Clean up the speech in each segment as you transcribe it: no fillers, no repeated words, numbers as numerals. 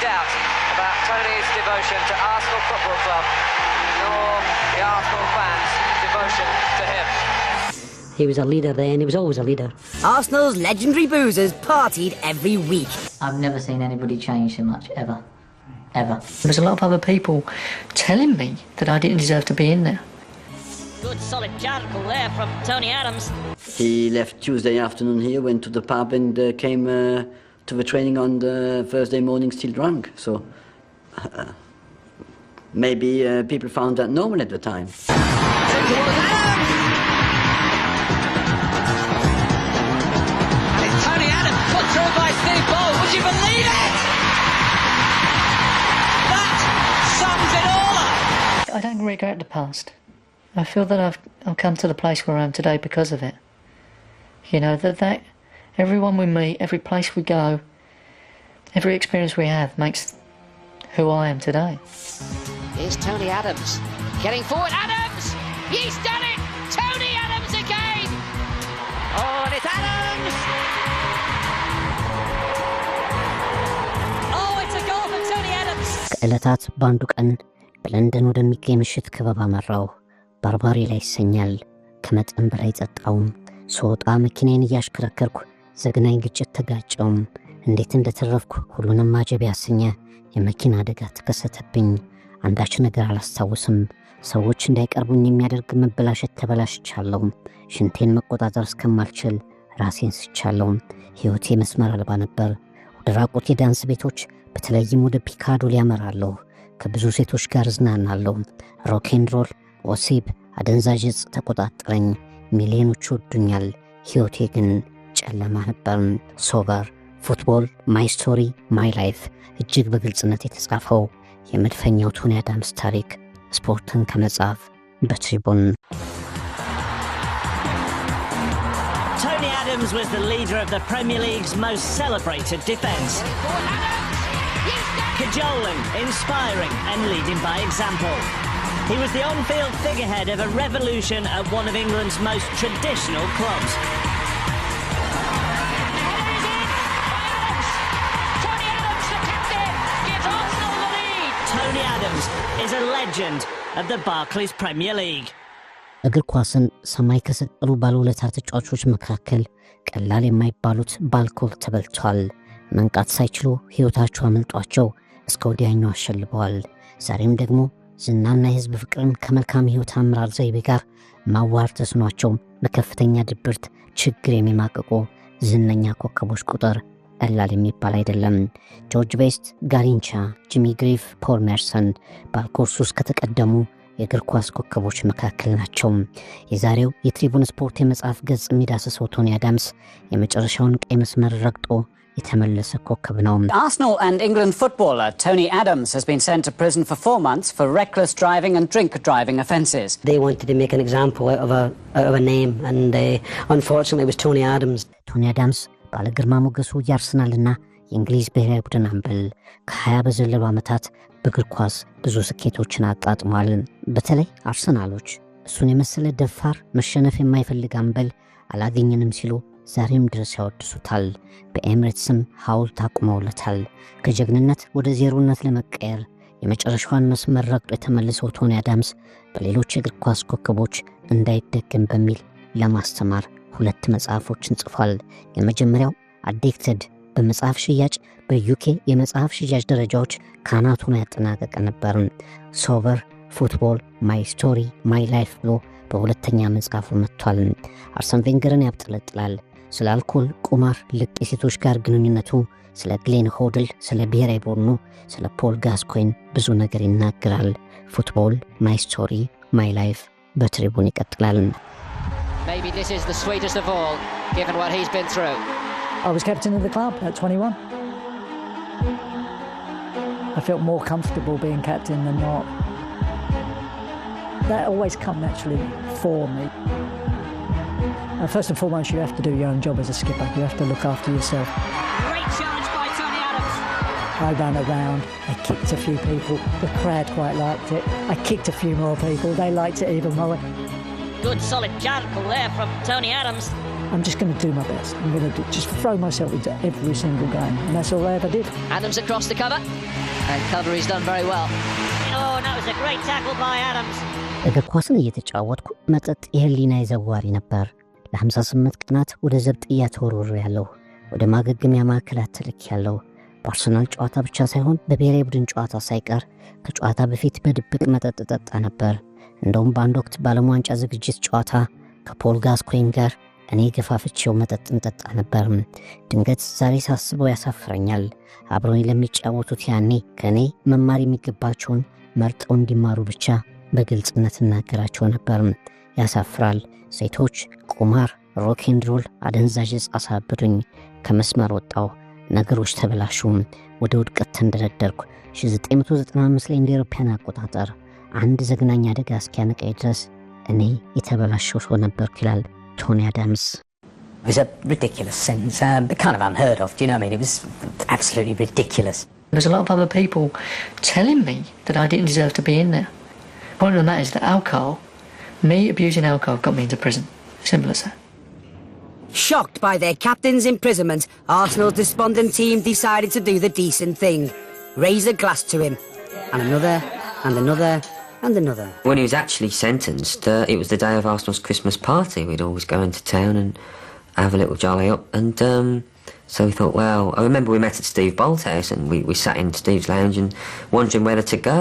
doubt about Tony's devotion to Arsenal Football Club, nor the Arsenal fans' devotion to him. He was a leader then, he was always a leader. Arsenal's legendary boozers partied every week. I've never seen anybody change so much, ever. Ever. There was a lot of other people telling me that I didn't deserve to be in there. Good solid jumble there from Tony Adams. He left Tuesday afternoon here, went to the pub and came to the training on the Thursday morning still drunk. So maybe people found that normal at the time. Tony Adams put through by Steve Bold. Would you believe it? That sums it all up. I don't regret the past. I feel that I've come to the place where I am today because of it. You know, that everyone we meet, every place we go, every experience we have makes who I am today. Here's Tony Adams. Getting forward, Adams! He's done it! Tony Adams again! Oh, and it's Adams! Oh, it's a goal for Tony Adams! ከዕለታት በአንዱ ቀን በለንደን ወደሚገኝ ምሽት ክበብ አመራው። ባርባሪ ላይ ይሰኛል። ከመጠን በላይ ጠጣውም። ስወጣ መኪናዬን እያሽከረከርኩ ዘግናኝ ግጭት ተጋጨውም። እንዴት እንደተረፍኩ ሁሉንም ማጀብ ያሰኘ የመኪና አደጋ ተከሰተብኝ። አንዳች ነገር አላስታውስም። ሰዎች እንዳይቀርቡኝ የሚያደርግ መበላሸት ተበላሽቻለሁ። ሽንቴን መቆጣጠር እስከማልችል ራሴን ስቻለሁ። ሕይወቴ መስመር አልባ ነበር። ወደ ራቁት የዳንስ ቤቶች በተለይም ወደ ፒካዶሊ ያመራለሁ። ከብዙ ሴቶች ጋር እዝናናለሁ። ሮክ ኤንድ ሮል፣ ወሲብ፣ አደንዛዥ ዕፅ ተቆጣጠረኝ። ሚሊዮኖች ወዱኛል። ሕይወቴ ግን ጨለማ ነበር። ሶበር ፉትቦል ማይ ስቶሪ ማይ ላይፍ እጅግ በግልጽነት የተጻፈው የመድፈኛው ቶኒ አዳምስ ታሪክ ስፖርትን ከመጽሐፍ በትሪቡን። Tony Adams was the leader of the Premier League's most celebrated defence. Cajoling, inspiring and leading by example. He was the on-field figurehead of a revolution at one of England's most traditional clubs. Tony Adams, the captain, gives Arsenal the lead! Tony Adams is a legend of the Barclays Premier League. እግር ኳስን ሰማይ ከሰቀሉ ባለውለታ ተጫዋቾች መካከል ቀላል የማይባሉት በአልኮል ተበልቷል። መንቃት ሳይችሉ ሕይወታቸው አመልጧቸው እስከ ወዲያኛው አሸልበዋል። ዛሬም ደግሞ ዝናና የሕዝብ ፍቅርን ከመልካም ሕይወት አመራር ዘይቤ ጋር ማዋር ተስኗቸው በከፍተኛ ድብርት ችግር የሚማቅቁ ዝነኛ ኮከቦች ቁጥር ቀላል የሚባል አይደለም። ጆርጅ ቤስት፣ ጋሪንቻ፣ ጂሚ ግሪፍ፣ ፖል ሜርሰን በአልኮል ሱስ ከተቀደሙ የእግር ኳስ ኮከቦች መካከል ናቸው። የዛሬው የትሪቡን ስፖርት የመጽሐፍ ገጽ የሚዳስሰው ቶኒ አዳምስ የመጨረሻውን ቀይ መስመር ረግጦ የተመለሰ ኮከብ ነው። Arsenal and England footballer Tony Adams has been sent to prison for 4 months for reckless driving and drink driving offences. They wanted to make an example out of a name and unfortunately it was Tony Adams. ቶኒ አዳምስ ባለ ግርማ ሞገሱ የአርሰናልና የእንግሊዝ ብሔራዊ ቡድን አምበል ከ20 በዘለሉ ዓመታት በእግር ኳስ ብዙ ስኬቶችን አጣጥሟል። በተለይ አርሰናሎች እሱን የመሰለ ደፋር መሸነፍ የማይፈልግ አምበል አላገኘንም ሲሉ ዛሬም ድረስ ያወድሱታል። በኤምሬትስም ሐውልት አቁመውለታል። ከጀግንነት ወደ ዜሮነት ለመቀየር የመጨረሻውን መስመር ረግጦ የተመለሰው ቶኒ አዳምስ በሌሎች የእግር ኳስ ኮከቦች እንዳይደገም በሚል ለማስተማር 2 መጽሐፎችን ጽፏል። የመጀመሪያው አዲክትድ በመጽሐፍ ሽያጭ በዩኬ የመጽሐፍ ሽያጭ ደረጃዎች ካናቱን ያጠናቀቀ ነበር። ሶበር ፉትቦል ማይ ስቶሪ ማይ ላይፍ ብሎ በሁለተኛ መጽሐፉ መጥቷል። አርሰን ቬንገርን ያብጠለጥላል። ስለ አልኮል፣ ቁማር፣ ልቅ የሴቶች ጋር ግንኙነቱ፣ ስለ ግሌን ሆድል፣ ስለ ብሔራዊ ቡድኑ፣ ስለ ፖል ጋስኮይን ብዙ ነገር ይናገራል። ፉትቦል ማይ ስቶሪ ማይ ላይፍ በትሪቡን ይቀጥላል። Maybe this is the sweetest of all, given what he's been through. I was captain of the club at 21. I felt more comfortable being captain than not. That always come naturally for me. First and foremost, you have to do your own job as a skipper. You have to look after yourself. Great challenge by Tony Adams. I ran around, I kicked a few people, the crowd quite liked it. I kicked a few more people, they liked it even more. Good solid jumble there from Tony Adams. I'm just going to do my best. I'm going to just throw myself into every single game. And that's all I ever did. Adams across the cover. And Covery's done very well. Oh, that was a great tackle by Adams. እግር ኳስን እየተጫወትኩ መጠጥ የህሊና ዘዋሪ ነበር። ለ58 ቀናት ወደ ዘብጥያ ተወርውሬያለሁ። ወደ ማገገሚያ ማዕከላት ተልኬያለሁ። በአርሰናል ጨዋታ ብቻ ሳይሆን በብሔራዊ ቡድን ጨዋታ ሳይቀር ከጨዋታ በፊት በድብቅ መጠጥ ጠጣ ነበር። እንደውም በአንድ ወቅት በዓለም ዋንጫ ዝግጅት ጨዋታ ከፖል ጋስኮይን ጋር እኔ ገፋፍቼው መጠጥ እንጠጣ ነበር። ድንገት ዛሬ ሳስበው ያሳፍረኛል። አብረውኝ ለሚጫወቱት ያኔ ከኔ መማር የሚገባቸውን መርጠው እንዲማሩ ብቻ በግልጽነት እናገራቸው ነበር። ያሳፍራል። ሴቶች፣ ቁማር፣ ሮክ ኤንድ ሮል፣ አደንዛዥ ዕፅ አሳበዱኝ። ከመስመር ወጣው። ነገሮች ተበላሹ። ወደ ውድቀት ተንደረደርኩ። 1995 ላይ እንደ አውሮፓውያን አቆጣጠር አንድ ዘግናኝ አደጋ እስኪያነቃኝ ድረስ እኔ የተበላሸው ሰው ነበርኩ ይላል ቶኒ አዳምስ። It was a ridiculous sentence, kind of unheard of, do you know what I mean? It was absolutely ridiculous. There's a lot of other people telling me that I didn't deserve to be in there. The point of that is that me abusing alcohol got me into prison. Simple as that. Shocked by their captain's imprisonment, Arsenal's despondent team decided to do the decent thing. Raise a glass to him. And another, and another, and another. When he was actually sentenced, it was the day of Arsenal's Christmas party. We'd always go into town and have a little jolly up. And so we thought, well, I remember we met at Steve Bolt's house and we sat in Steve's lounge and wondering whether to go.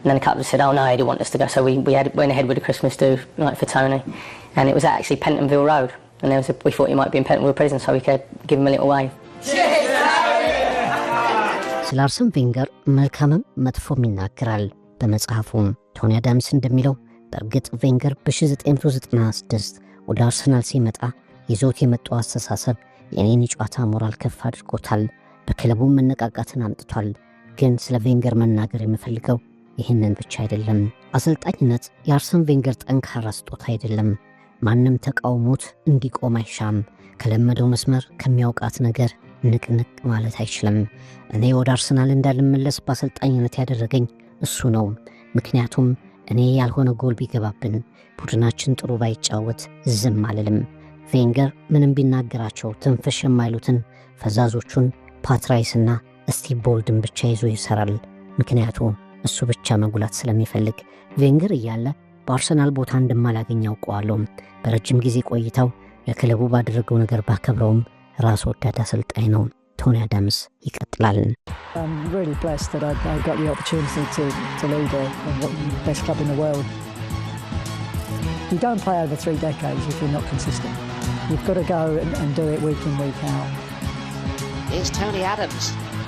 And then a couple said, oh no, he didn't want us to go. So we went ahead with the Christmas do, like for Tony. And it was actually Pentonville Road. And we thought he might be in Pentonville prison, so we could give him a little wave. ስለ አርሰን ቬንገር መልካምም መጥፎም ይናገራል በመጽሐፉም። ቶኒ አዳምስ እንደሚለው በእርግጥ ቬንገር በ1996 ወደ አርሰናል ሲመጣ ይዞት የመጣው አስተሳሰብ የኔን ጨዋታ ሞራል ከፍ አድርጎታል። በክለቡ መነቃቃትን አምጥቷል። ግን ስለ ቬንገር መናገር የምፈልገው ይህንን ብቻ አይደለም። አሰልጣኝነት የአርሰን ቬንገር ጠንካራ ስጦታ አይደለም። ማንም ተቃውሞት እንዲቆም አይሻም። ከለመደው መስመር ከሚያውቃት ነገር ንቅንቅ ማለት አይችልም። እኔ ወደ አርሰናል እንዳልመለስ በአሰልጣኝነት ያደረገኝ እሱ ነው። ምክንያቱም እኔ ያልሆነ ጎል ቢገባብን ቡድናችን ጥሩ ባይጫወት ዝም አልልም። ቬንገር ምንም ቢናገራቸው ትንፍሽ የማይሉትን ፈዛዞቹን ፓትራይስና ስቲቭ ቦልድን ብቻ ይዞ ይሰራል። ምክንያቱም እሱ ብቻ መጉላት ስለሚፈልግ። ቬንገር እያለ በአርሰናል ቦታ እንደማላገኝ አውቀዋለሁ። በረጅም ጊዜ ቆይታው ለክለቡ ባደረገው ነገር ባከብረውም ራስ ወዳድ አሰልጣኝ ነው። ቶኒ አዳምስ ይቀጥላል። I'm really blessed that I got the opportunity to lead the best club in the world. You don't play over 3 decades if you're not consistent. You've got to go and do it week in, week out. Here's Tony Adams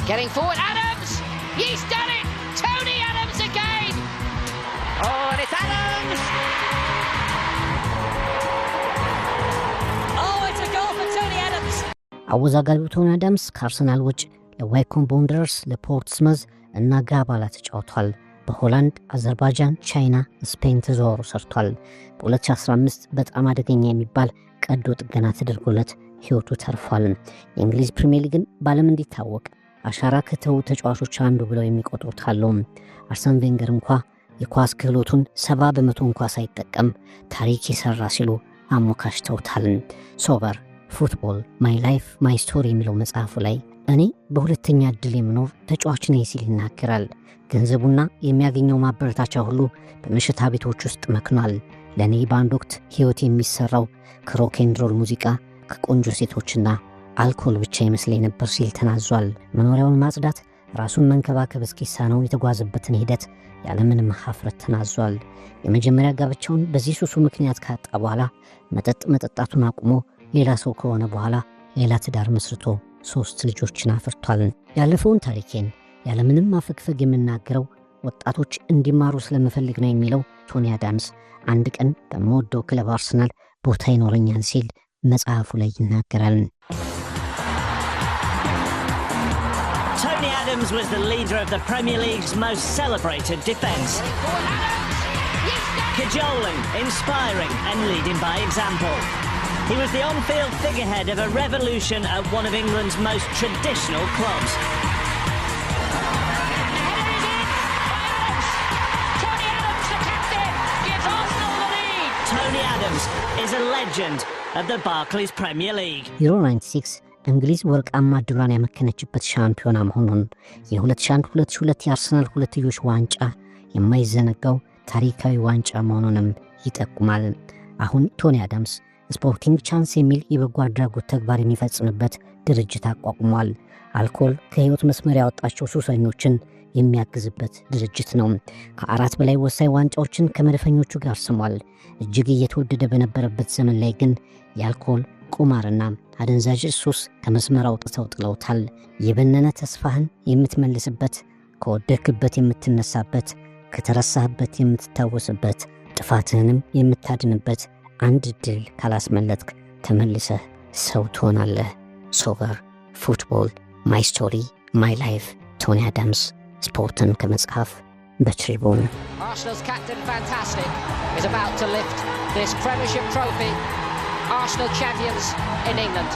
getting forward. Adams! He's done it! Tony Adams again! Oh, and it's Adams! Oh, it's a goal for Tony Adams! አወዛጋቢው ቶኒ አዳምስ ከአርሰናል ውጭ ለዋይኮም ቦንደረርስ፣ ለፖርትስመዝ እና ጋባላ ተጫውቷል። በሆላንድ፣ አዘርባይጃን፣ ቻይና፣ ስፔን ተዘዋውሮ ሰርቷል። በ2015 በጣም አደገኛ የሚባል ቀዶ ጥገና ተደርጎለት ሕይወቱ ተርፏል። የእንግሊዝ ፕሪሚየር ሊግን ባለም እንዲታወቅ አሻራ ከተው ተጫዋቾች አንዱ ብለው የሚቆጥሩት አሉ። አርሰን ቬንገር እንኳ የኳስ ክህሎቱን 70% እንኳ ሳይጠቀም ታሪክ የሰራ ሲሉ አሞካሽተውታል። ሶበር ፉትቦል ማይ ላይፍ ማይ ስቶሪ የሚለው መጽሐፉ ላይ እኔ በሁለተኛ ዕድል የምኖር ተጫዋች ነኝ ሲል ይናገራል። ገንዘቡና የሚያገኘው ማበረታቻ ሁሉ በምሽታ ቤቶች ውስጥ መክኗል። ለኔ በአንድ ወቅት ህይወት የሚሰራው ከሮክ ኤንድ ሮል ሙዚቃ፣ ከቆንጆ ሴቶችና አልኮል ብቻ ይመስለኝ ነበር ሲል ተናዟል። መኖሪያውን ማጽዳት፣ ራሱን መንከባከብ እስኪሳነው የተጓዘበትን ሂደት ያለምንም ሀፍረት ተናዟል። የመጀመሪያ ጋብቻውን በዚህ ሱሱ ምክንያት ካጣ በኋላ መጠጥ መጠጣቱን አቁሞ ሌላ ሰው ከሆነ በኋላ ሌላ ትዳር መስርቶ 3 ልጆችን አፍርቷል። ያለፈውን ታሪኬን ያለምንም ማፈግፈግ የምናገረው ወጣቶች እንዲማሩ ስለምፈልግ ነው የሚለው ቶኒ አዳምስ አንድ ቀን በመወደው ክለብ አርሰናል ቦታ ይኖረኛል ሲል መጽሐፉ ላይ ይናገራል። Tony Adams was the leader of the Premier League's most celebrated defence. Cajoling, inspiring and leading by example. He was the on-field figurehead of a revolution at one of England's most traditional clubs. Tony Adams is a legend of the Barclays Premier League. Euro 96 እንግሊዝ ወርቃማ ድሏን ያመከነችበት ሻምፒዮና መሆኑን የ2001-2002 የአርሰናል ሁለትዮሽ ዋንጫ የማይዘነጋው ታሪካዊ ዋንጫ መሆኑንም ይጠቁማል። አሁን ቶኒ አዳምስ ስፖርቲንግ ቻንስ የሚል የበጎ አድራጎት ተግባር የሚፈጽምበት ድርጅት አቋቁሟል። አልኮል ከህይወት መስመር ያወጣቸው ሱሰኞችን የሚያግዝበት ድርጅት ነው። ከ4 በላይ ወሳኝ ዋንጫዎችን ከመድፈኞቹ ጋር ስሟል። እጅግ እየተወደደ በነበረበት ዘመን ላይ ግን የአልኮል ቁማርና አደንዛዥ ሱስ ከመስመር አውጥተው ጥለውታል። የበነነ ተስፋህን የምትመልስበት፣ ከወደክበት የምትነሳበት፣ ከተረሳህበት የምትታወስበት፣ ጥፋትህንም የምታድንበት አንድ ድል ካላስመለጥክ ተመልሰህ ሰው ትሆናለህ። ሶቨር ፉትቦል ማይ ስቶሪ ማይ ላይፍ ቶኒ አዳምስ ስፖርትን ከመጽሐፍ በትሪቡን Arsenal's captain fantastic is about to lift this Premiership trophy. Arsenal champions in England.